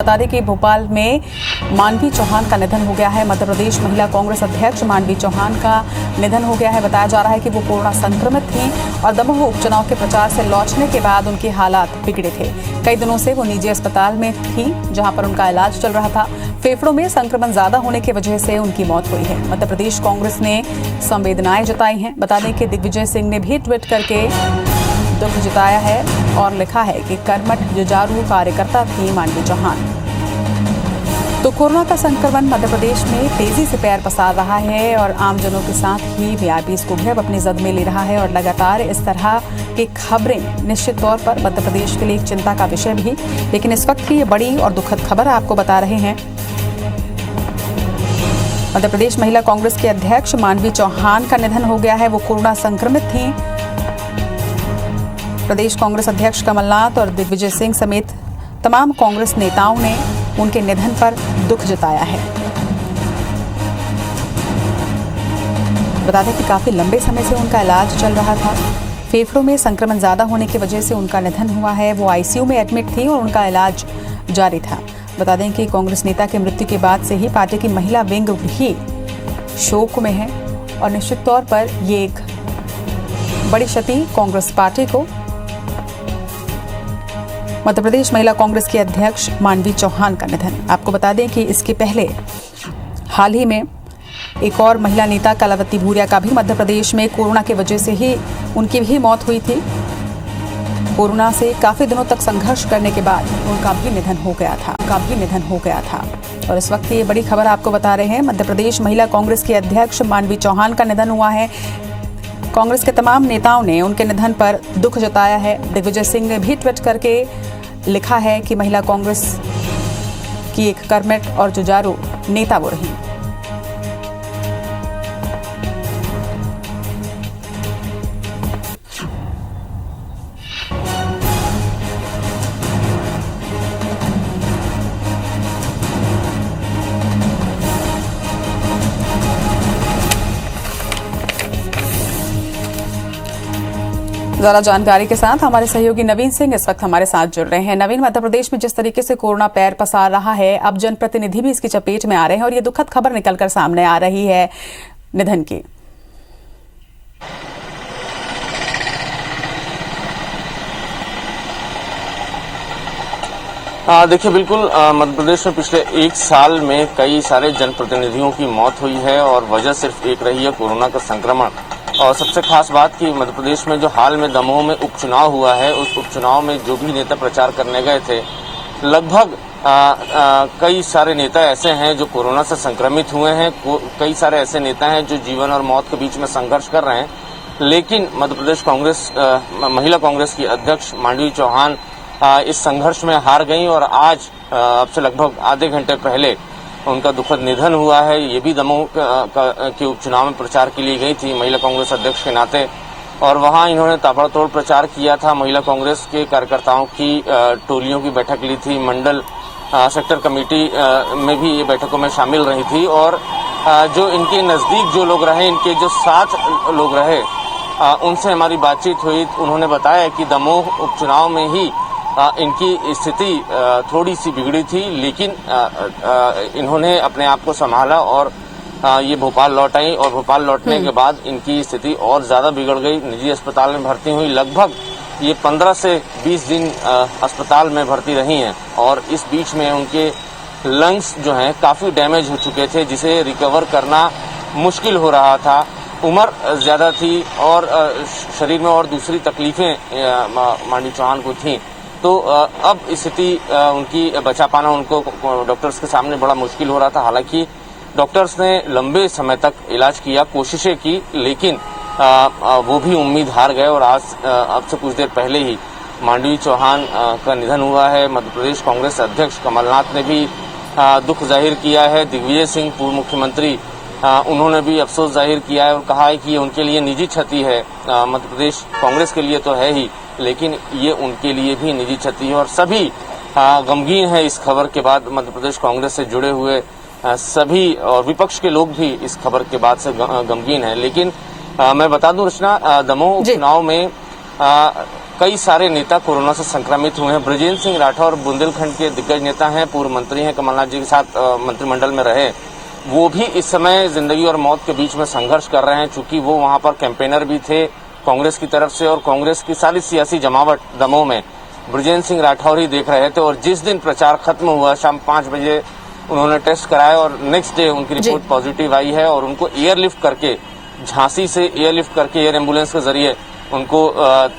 बता दें कि भोपाल में मानवी चौहान का निधन हो गया है। मध्य प्रदेश महिला कांग्रेस अध्यक्ष मानवी चौहान का निधन हो गया है। बताया जा रहा है कि वो कोरोना संक्रमित थी और दमोह उपचुनाव के प्रचार से लौटने के बाद उनके हालात बिगड़े थे। कई दिनों से वो निजी अस्पताल में थी, जहां पर उनका इलाज चल रहा था। फेफड़ों में संक्रमण ज्यादा होने की वजह से उनकी मौत हुई है। मध्य प्रदेश कांग्रेस ने संवेदनाएं जताई हैं। बता दें कि दिग्विजय सिंह ने भी ट्वीट करके दुख जताया है और लिखा है कि कर्मठ जुझारू कार्यकर्ता थी मानवी चौहान। तो कोरोना का संक्रमण मध्य प्रदेश में तेजी से पैर पसार रहा है और आमजनों के साथ ही वीआईपीज को भी अब अपनी जद में ले रहा है और लगातार इस तरह की खबरें निश्चित तौर पर मध्य प्रदेश के लिए एक चिंता का विषय भी। लेकिन इस वक्त की ये बड़ी और दुखद खबर आपको बता रहे हैं। मध्य प्रदेश महिला कांग्रेस के अध्यक्ष मानवी चौहान का निधन हो गया है। वो कोरोना संक्रमित थी। प्रदेश कांग्रेस अध्यक्ष कमलनाथ और दिग्विजय सिंह समेत तमाम कांग्रेस नेताओं ने उनके निधन पर दुख जताया है। बता दें कि काफी लंबे समय से उनका इलाज चल रहा था। फेफड़ों में संक्रमण ज्यादा होने की वजह से उनका निधन हुआ है। वो आईसीयू में एडमिट थी और उनका इलाज जारी था। बता दें कि कांग्रेस नेता की मृत्यु के बाद से ही पार्टी की महिला विंग भी शोक में है और निश्चित तौर पर ये एक बड़ी क्षति कांग्रेस पार्टी को। मध्य प्रदेश महिला कांग्रेस के अध्यक्ष मानवी चौहान का निधन। आपको बता दें कि इसके पहले हाल ही में एक और महिला नेता कलावती भूरिया का भी मध्य प्रदेश में कोरोना की वजह से ही उनकी भी मौत हुई थी। कोरोना से काफी दिनों तक संघर्ष करने के बाद उनका भी निधन हो गया था। और इस वक्त ये बड़ी खबर आपको बता रहे हैं। मध्य प्रदेश महिला कांग्रेस के अध्यक्ष मानवी चौहान का निधन हुआ है। कांग्रेस के तमाम नेताओं ने उनके निधन पर दुख जताया है। दिग्विजय सिंह ने भी ट्वीट करके लिखा है कि महिला कांग्रेस की एक कर्मठ और जुझारू नेता वो रही। ज़्यादा जानकारी के साथ हमारे सहयोगी नवीन सिंह इस वक्त हमारे साथ जुड़ रहे हैं। नवीन, मध्य प्रदेश में जिस तरीके से कोरोना पैर पसार रहा है, अब जनप्रतिनिधि भी इसकी चपेट में आ रहे हैं और ये दुखद खबर निकलकर सामने आ रही है निधन की। देखिए, बिल्कुल मध्य प्रदेश में पिछले एक साल में कई सारे जनप्रतिनिधियों की मौत हुई है और वजह सिर्फ एक रही है, कोरोना का संक्रमण। और सबसे खास बात कि मध्य प्रदेश में जो हाल में दमोह में उपचुनाव हुआ है, उस उपचुनाव में जो भी नेता प्रचार करने गए थे, लगभग कई सारे नेता ऐसे हैं जो कोरोना से संक्रमित हुए हैं। कई सारे ऐसे नेता हैं जो जीवन और मौत के बीच में संघर्ष कर रहे हैं। लेकिन मध्य प्रदेश कांग्रेस महिला कांग्रेस की अध्यक्ष मानवी चौहान इस संघर्ष में हार गई और आज अब से लगभग आधे घंटे पहले उनका दुखद निधन हुआ है। ये भी दमोह के उपचुनाव में प्रचार के लिए गई थी महिला कांग्रेस अध्यक्ष के नाते, और वहां इन्होंने ताबड़तोड़ प्रचार किया था। महिला कांग्रेस के कार्यकर्ताओं की टोलियों की बैठक ली थी। मंडल सेक्टर कमेटी में भी ये बैठकों में शामिल रही थी और जो इनके नजदीक जो लोग रहे, इनके जो साथ लोग रहे, उनसे हमारी बातचीत हुई। उन्होंने बताया कि दमोह उपचुनाव में ही इनकी स्थिति थोड़ी सी बिगड़ी थी, लेकिन इन्होंने अपने आप को संभाला और ये भोपाल लौट आई और भोपाल लौटने के बाद इनकी स्थिति और ज्यादा बिगड़ गई। निजी अस्पताल में भर्ती हुई। लगभग ये 15 से 20 दिन अस्पताल में भर्ती रही हैं और इस बीच में उनके लंग्स जो हैं काफी डैमेज हो चुके थे, जिसे रिकवर करना मुश्किल हो रहा था। उम्र ज्यादा थी और शरीर में और दूसरी तकलीफें मानवी चौहान को थी। तो अब स्थिति उनकी बचा पाना उनको डॉक्टर्स के सामने बड़ा मुश्किल हो रहा था। हालांकि डॉक्टर्स ने लंबे समय तक इलाज किया, कोशिशें की, लेकिन वो भी उम्मीद हार गए और आज अब से कुछ देर पहले ही मानवी चौहान का निधन हुआ है। मध्य प्रदेश कांग्रेस अध्यक्ष कमलनाथ ने भी दुख जाहिर किया है। दिग्विजय सिंह पूर्व मुख्यमंत्री, उन्होंने भी अफसोस जाहिर किया है और कहा है कि ये उनके लिए निजी क्षति है। मध्य प्रदेश कांग्रेस के लिए तो है ही, लेकिन ये उनके लिए भी निजी क्षति है और सभी गमगीन है इस खबर के बाद। मध्य प्रदेश कांग्रेस से जुड़े हुए सभी और विपक्ष के लोग भी इस खबर के बाद से गमगीन है। लेकिन मैं बता दूं रचना, दमोह उपचुनाव में कई सारे नेता कोरोना से संक्रमित हुए हैं। ब्रजेंद्र सिंह राठौर बुंदेलखंड के दिग्गज नेता हैं, पूर्व मंत्री हैं, कमलनाथ जी के साथ मंत्रिमंडल में रहे। वो भी इस समय जिंदगी और मौत के बीच में संघर्ष कर रहे हैं, चूंकि वो वहां पर कैंपेनर भी थे कांग्रेस की तरफ से, और कांग्रेस की सारी सियासी जमावट दमोह में ब्रजेंद्र सिंह राठौर ही देख रहे थे। और जिस दिन प्रचार खत्म हुआ शाम 5 बजे उन्होंने टेस्ट कराया और नेक्स्ट डे उनकी रिपोर्ट पॉजिटिव आई है, और उनको एयरलिफ्ट करके झांसी से एयरलिफ्ट करके एयर एम्बुलेंस के जरिए उनको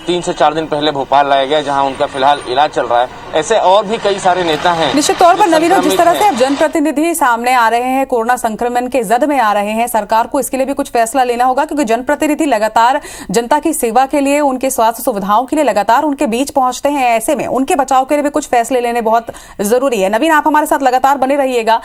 3 से 4 दिन पहले भोपाल लाया गया, जहां उनका फिलहाल इलाज चल रहा है। ऐसे और भी कई सारे नेता हैं। निश्चित तौर पर नवीन, जिस तरह से अब जनप्रतिनिधि सामने आ रहे हैं, कोरोना संक्रमण के जद में आ रहे हैं, सरकार को इसके लिए भी कुछ फैसला लेना होगा, क्योंकि जनप्रतिनिधि लगातार जनता की सेवा के लिए, उनके स्वास्थ्य सुविधाओं के लिए लगातार उनके बीच पहुंचते हैं। ऐसे में उनके बचाव के लिए भी कुछ फैसले लेने बहुत जरूरी है। नवीन, आप हमारे साथ लगातार बने रहिएगा।